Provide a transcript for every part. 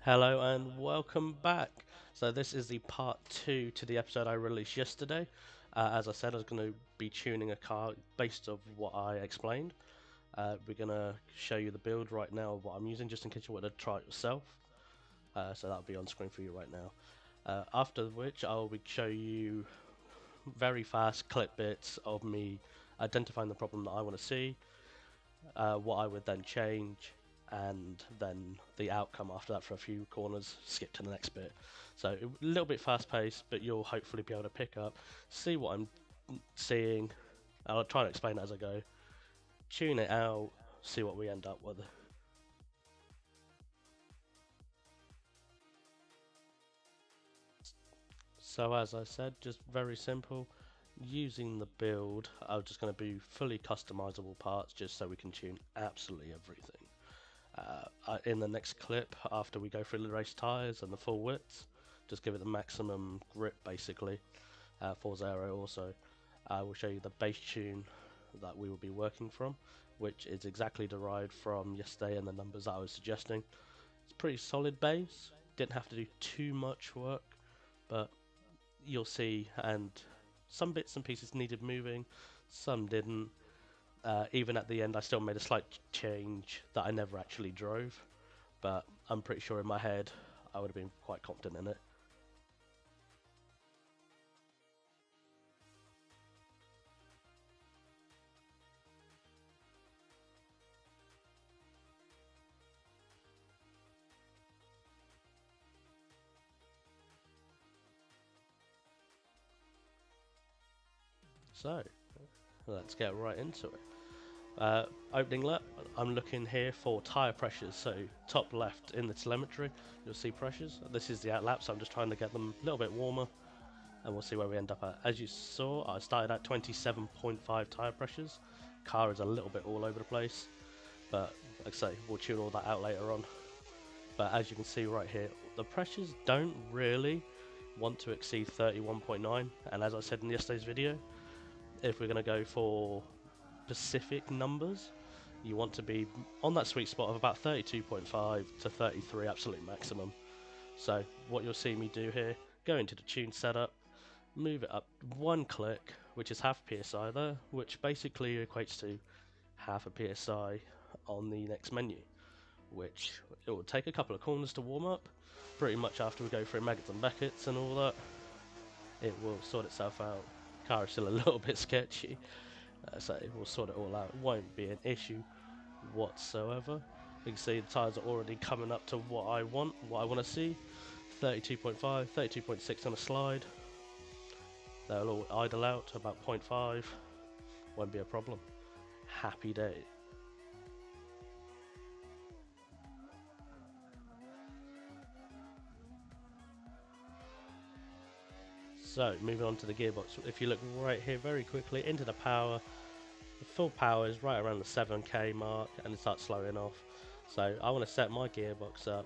Hello and welcome back. So this is the part 2 to the episode I released yesterday. As I said, I was going to be tuning a car based off what I explained. We're going to show you the build right now of what I'm using, just in case you want to try it yourself. So that'll be on screen for you right now. After which I'll show you very fast clip bits of me identifying the problem that I want to see, what I would then change, and then the outcome after that for a few corners, skip to the next bit. So a little bit fast paced, but you'll hopefully be able to pick up, see what I'm seeing. I'll try and explain it as I go, tune it out, see what we end up with. So as I said, just very simple. Using the build, I'm just going to be fully customizable parts just so we can tune absolutely everything. In the next clip, after we go through the race tyres and the full widths, just give it the maximum grip basically. For Zero also, I will show you the bass tune that we will be working from, which is exactly derived from yesterday and the numbers that I was suggesting. It's pretty solid bass, didn't have to do too much work, but you'll see, and some bits and pieces needed moving, some didn't. Even at the end, I still made a slight change that I never actually drove, but I'm pretty sure in my head I would have been quite confident in it. So, let's get right into it. Opening lap, I'm looking here for tyre pressures, so top left in the telemetry, you'll see pressures. This is the out lap, so I'm just trying to get them a little bit warmer, and we'll see where we end up at. As you saw, I started at 27.5 tyre pressures. Car is a little bit all over the place, but like I say, we'll tune all that out later on. But as you can see right here, the pressures don't really want to exceed 31.9, and as I said in yesterday's video, if we're going to go for specific numbers, you want to be on that sweet spot of about 32.5 to 33 absolute maximum. So what you'll see me do here, go into the tune setup, move it up one click, which is half psi there, which basically equates to half a psi on the next menu, which it will take a couple of corners to warm up. Pretty much after we go through Maggots and Beckett's and all that, it will sort itself out. Car is still a little bit sketchy, so we'll sort it all out. It won't be an issue whatsoever. You can see the tyres are already coming up to what I want to see. 32.5, 32.6 on a slide. They'll all idle out to about 0.5. Won't be a problem. Happy day. So moving on to the gearbox. If you look right here very quickly into the power, the full power is right around the 7k mark and it starts slowing off. So I want to set my gearbox up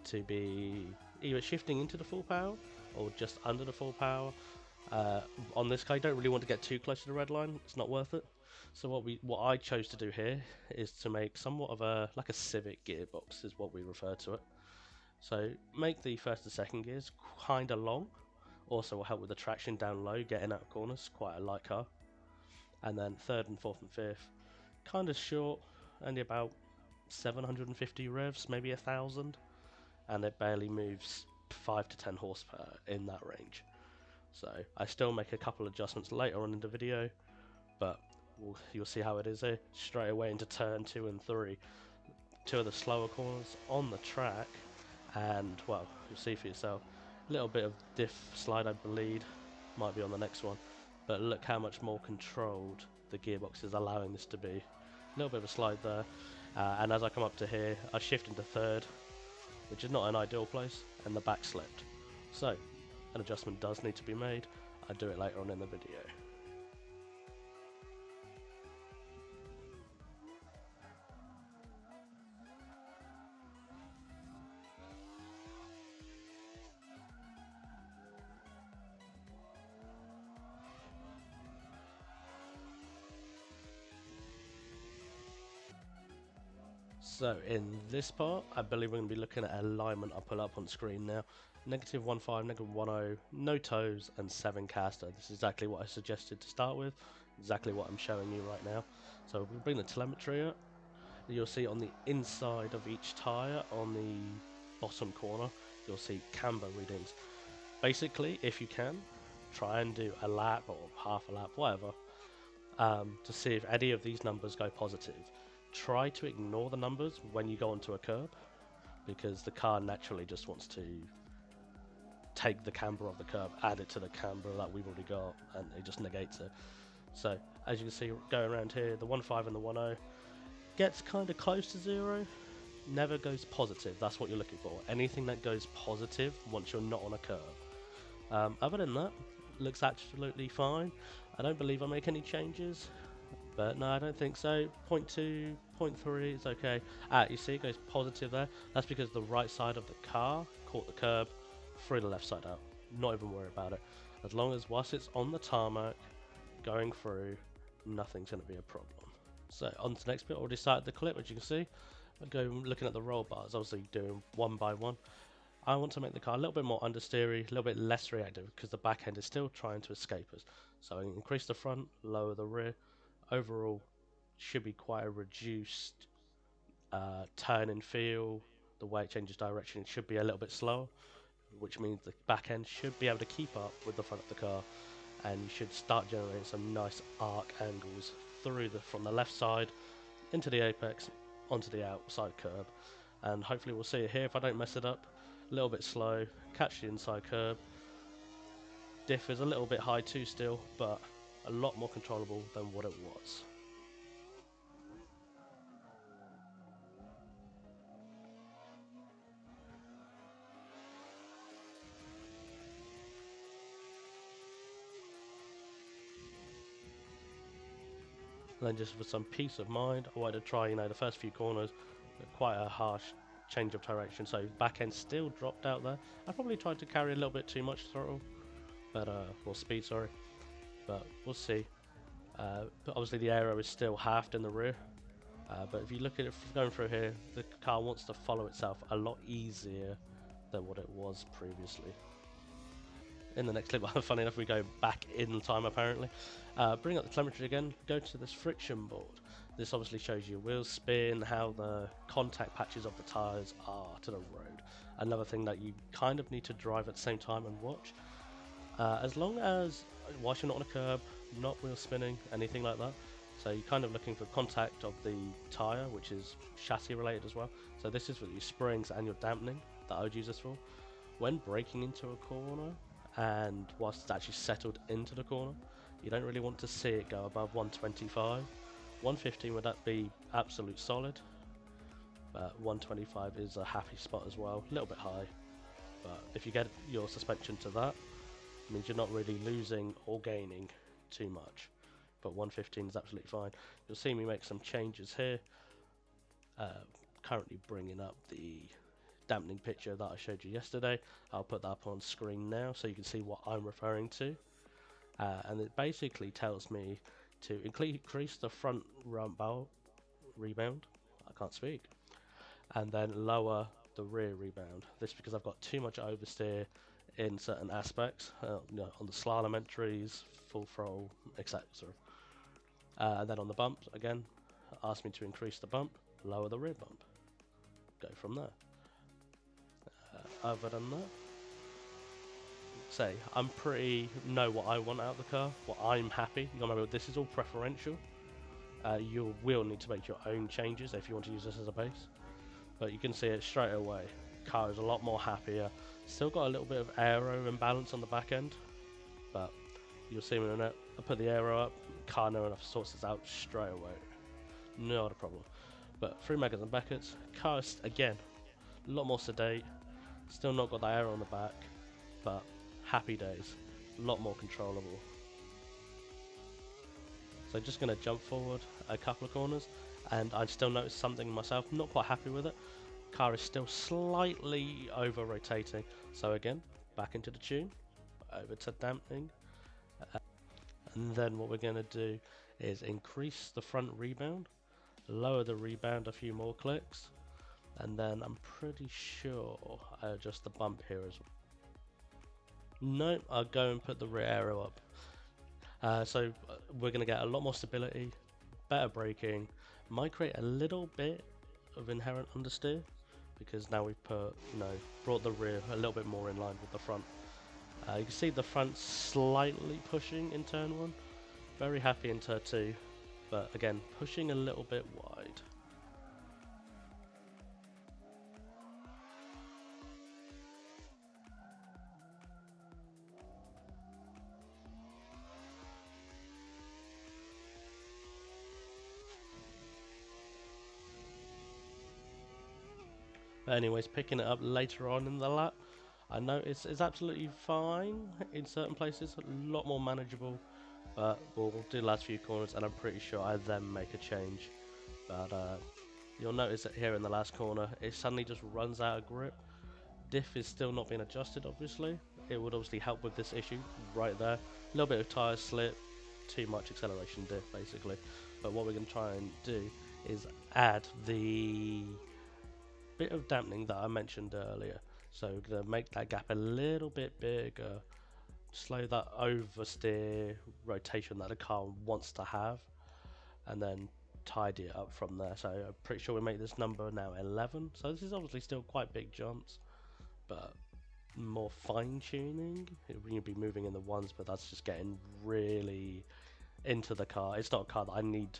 to be either shifting into the full power or just under the full power. On this car, you don't really want to get too close to the red line. It's not worth it. So what I chose to do here is to make somewhat of a like a Civic gearbox is what we refer to it. So make the first and second gears kind of long. Also will help with the traction down low, getting out of corners. Quite a light car. And then third and fourth and fifth, kind of short, only about 750 revs, maybe 1,000, and it barely moves 5 to 10 horsepower in that range. So I still make a couple adjustments later on in the video, but you'll see how it is here. Straight away into turn 2 and 3, two of the slower corners on the track, and well, you'll see for yourself. A little bit of diff slide, I believe, might be on the next one, but look how much more controlled the gearbox is allowing this to be. A little bit of a slide there, and as I come up to here, I shift into third, which is not an ideal place, and the back slipped. So an adjustment does need to be made. I'll do it later on in the video. So in this part, I believe we're going to be looking at alignment. I'll pull up on screen now. -1.5, -1.0, no toes, and 7 caster. This is exactly what I suggested to start with. Exactly what I'm showing you right now. So we'll bring the telemetry up. You'll see on the inside of each tyre, on the bottom corner, you'll see camber readings. Basically, if you can, try and do a lap or half a lap, whatever, to see if any of these numbers go positive. Try to ignore the numbers when you go onto a curb, because the car naturally just wants to take the camber of the curb, add it to the camber that we've already got, and it just negates it. So as you can see, going around here, the 1.5 and the 1.0 gets kind of close to 0, never goes positive. That's what you're looking for. Anything that goes positive once you're not on a curb. Other than that, looks absolutely fine. I don't believe I make any changes, but no, I don't think so. 0.2, 0.3 is okay. You see it goes positive there. That's because the right side of the car caught the curb, threw the left side out. Not even worry about it. As long as whilst it's on the tarmac, going through, nothing's going to be a problem. So on to the next bit. I already started the clip, as you can see. I go looking at the roll bars, obviously doing one by one. I want to make the car a little bit more understeery, a little bit less reactive, because the back end is still trying to escape us. So I increase the front, lower the rear. Overall, should be quite a reduced turn and feel. The way it changes direction, it should be a little bit slower, which means the back end should be able to keep up with the front of the car, and you should start generating some nice arc angles through from the left side into the apex onto the outside curb, and hopefully we'll see it here if I don't mess it up. A little bit slow, catch the inside curb. Diff is a little bit high too still, but a lot more controllable than what it was. And then just for some peace of mind, I wanted to try, the first few corners, quite a harsh change of direction, so back end still dropped out there. I probably tried to carry a little bit too much throttle, but or speed, sorry, but we'll see. But obviously the aero is still halved in the rear, but if you look at it going through here, the car wants to follow itself a lot easier than what it was previously. In the next clip, funny enough, we go back in time apparently. Bring up the telemetry again, go to this friction board. This obviously shows you wheel spin, how the contact patches of the tyres are to the road. Another thing that you kind of need to drive at the same time and watch. As long as, whilst you're not on a curb, not wheel spinning, anything like that. So you're kind of looking for contact of the tyre, which is chassis related as well. So this is for your springs and your dampening that I would use this for. When braking into a corner, and whilst it's actually settled into the corner, you don't really want to see it go above 125. 115 would that be absolute solid, but 125 is a happy spot as well, a little bit high, but if you get your suspension to that, it means you're not really losing or gaining too much, but 115 is absolutely fine. You'll see me make some changes here, currently bringing up the dampening picture that I showed you yesterday. I'll put that up on screen now so you can see what I'm referring to, and it basically tells me to increase the front rebound, I can't speak, and then lower the rear rebound. This because I've got too much oversteer in certain aspects, on the slalom entries, full throttle, etc. And then on the bumps, again, ask me to increase the bump, lower the rear bump, go from there. Other than that, say I'm know what I want out of the car, what I'm happy. You gotta remember, this is all preferential. You will need to make your own changes if you want to use this as a base, but you can see it straight away. Car is a lot more happier. Still got a little bit of aero imbalance on the back end, but you'll see in a minute. I put the aero up, car know enough sorts this out straight away. Not a problem. But 3 megas and Beckett's, car is again a lot more sedate. Still not got that aero on the back, but happy days, a lot more controllable. So just going to jump forward a couple of corners, and I still noticed something myself, not quite happy with it. Car is still slightly over rotating, so again, back into the tune, over to dampening, and then what we're going to do is increase the front rebound, lower the rebound a few more clicks, and then I'm pretty sure I adjust the bump here as well. No, I'll go and put the rear aero up. So we're going to get a lot more stability, better braking, might create a little bit of inherent understeer, because now we've put, brought the rear a little bit more in line with the front. You can see the front slightly pushing in turn 1, very happy in turn 2, but again, pushing a little bit wide. But anyways, picking it up later on in the lap, I know it's absolutely fine in certain places, a lot more manageable, but we'll do the last few corners and I'm pretty sure I then make a change. But you'll notice that here in the last corner, it suddenly just runs out of grip. Diff is still not being adjusted, obviously. It would obviously help with this issue right there. A little bit of tyre slip, too much acceleration diff, basically. But what we're going to try and do is add the bit of dampening that I mentioned earlier. So we're going to make that gap a little bit bigger, slow that oversteer rotation that the car wants to have, and then tidy it up from there. So I'm pretty sure we make this number now 11. So this is obviously still quite big jumps, but more fine tuning. You'll be moving in the ones, but that's just getting really into the car. It's not a car that I need.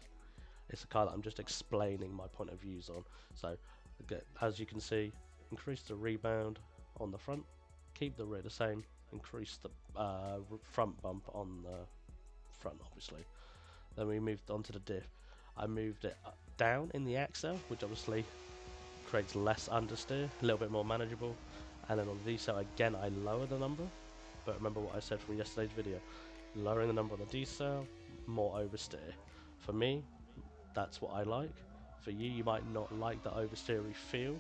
It's a car that I'm just explaining my point of views on. So as you can see, increase the rebound on the front, keep the rear the same, increase the front bump on the front, obviously. Then we moved on to the diff. I moved it down in the axle, which obviously creates less understeer, a little bit more manageable. And then on the decel, again, I lower the number. But remember what I said from yesterday's video. Lowering the number on the decel, more oversteer. For me, that's what I like. For you, you might not like the oversteery feel,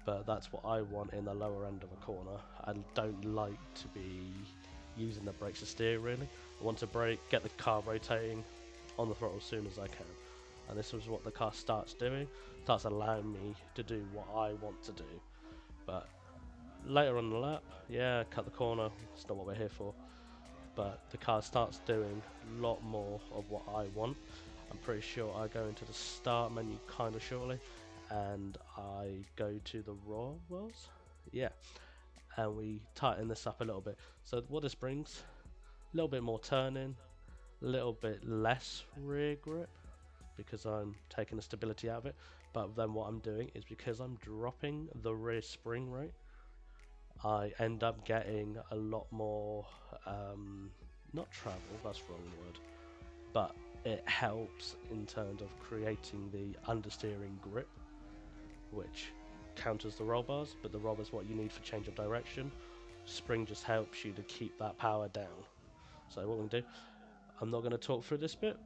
but that's what I want in the lower end of a corner. I don't like to be using the brakes to steer, really. I want to brake, get the car rotating on the throttle as soon as I can. And this is what the car starts doing, starts allowing me to do what I want to do. But later on the lap, yeah, cut the corner, it's not what we're here for. But the car starts doing a lot more of what I want. I'm pretty sure I go into the start menu kind of shortly, and I go to the raw wells, yeah, and we tighten this up a little bit. So what this brings, a little bit more turning, a little bit less rear grip, because I'm taking the stability out of it. But then what I'm doing is, because I'm dropping the rear spring rate, I end up getting a lot more, not travel, that's the wrong word, but it helps in terms of creating the understeering grip, which counters the roll bars, but the roll bar is what you need for change of direction. Spring just helps you to keep that power down. So what we're going to do, I'm not going to talk through this bit,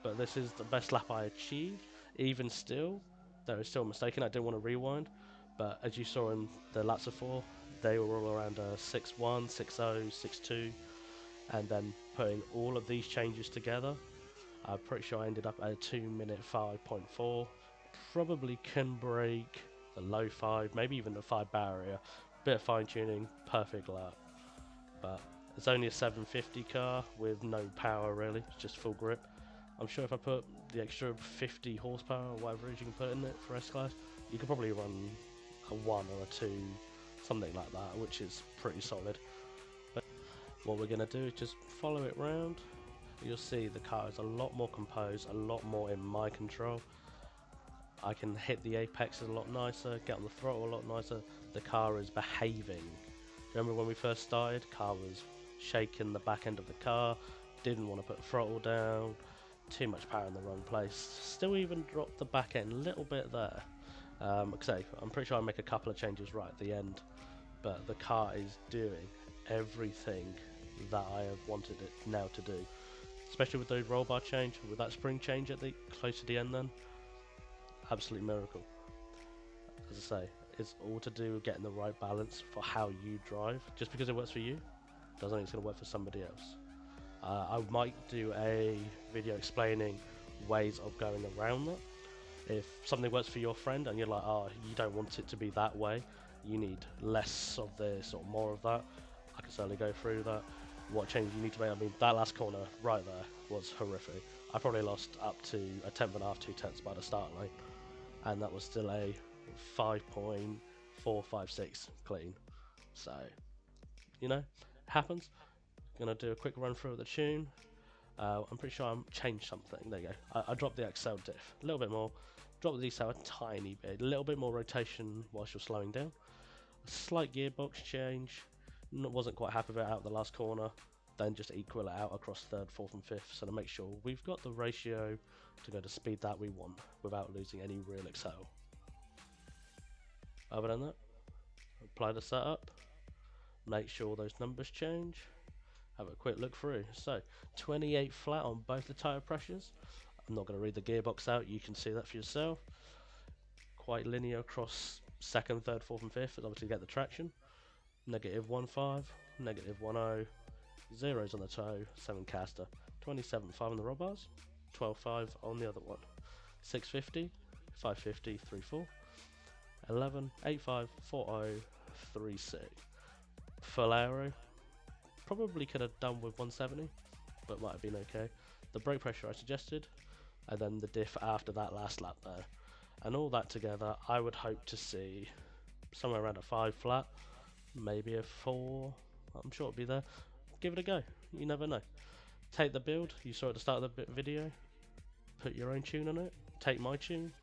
but this is the best lap I achieved. Even still, there is still a mistake, and I didn't want to rewind, but as you saw in the laps before, they were all around 6.1, 6.0, 6.2, and then putting all of these changes together, I'm pretty sure I ended up at a 2-minute 5.4. Probably can break the low 5, maybe even the 5 barrier. Bit of fine tuning, perfect lap. But it's only a 750 car with no power really, it's just full grip. I'm sure if I put the extra 50 horsepower or whatever it is you can put in it for S-Class, you could probably run a 1 or a 2, something like that, which is pretty solid. But what we're going to do is just follow it round. You'll see the car is a lot more composed, a lot more in my control. I can hit the apex a lot nicer, get on the throttle a lot nicer. The car is behaving. Remember when we first started, car was shaking the back end of the car, didn't want to put throttle down, too much power in the wrong place. Still even dropped the back end a little bit there. I'm pretty sure I make a couple of changes right at the end, but the car is doing everything that I have wanted it now to do. Especially with those roll bar change, with that spring change at the close to the end then, absolute miracle. As I say, it's all to do with getting the right balance for how you drive. Just because it works for you, doesn't mean it's going to work for somebody else. I might do a video explaining ways of going around that, If something works for your friend and you're like, oh, you don't want it to be that way, you need less of this or more of that, I can certainly go through that. What change you need to make? I mean, that last corner right there was horrific. I probably lost up to a tenth and a half, 2/10 by the start line, and that was still a 5.456 clean. So, happens. Gonna do a quick run through of the tune. I'm pretty sure I changed something. There you go. I dropped the accel diff a little bit more, dropped the decel a tiny bit, a little bit more rotation whilst you're slowing down. A slight gearbox change. Wasn't quite happy with it out the last corner. Then just equal it out across third, fourth, and fifth. So to make sure we've got the ratio to go to speed that we want without losing any real accel. Other than that, apply the setup. Make sure those numbers change. Have a quick look through. So 28 flat on both the tyre pressures. I'm not going to read the gearbox out, you can see that for yourself. Quite linear across second, third, fourth and fifth, as obviously get the traction. -1.5, -1.0, zeros on the toe, 7 caster, 27.5 on the rod bars, 12.5 on the other one, 650, 550, 3.4, 11, 8.5, 4.0, 3.6. Full aero, probably could have done with 170, but might have been okay. The brake pressure I suggested, and then the diff after that last lap there. And all that together, I would hope to see somewhere around a 5 flat, maybe a 4, I'm sure it'll be there. Give it a go, you never know. Take the build, you saw at the start of the video, put your own tune on it, take my tune,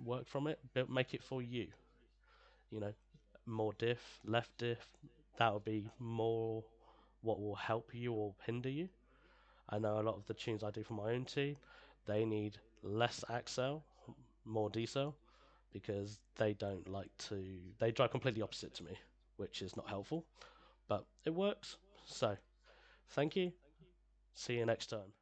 work from it, make it for you. More diff, left diff, that'll be more what will help you or hinder you. I know a lot of the tunes I do for my own team, they need less accel, more decel, because they don't like to, they drive completely opposite to me, which is not helpful, but it works. So, thank you, see you next time.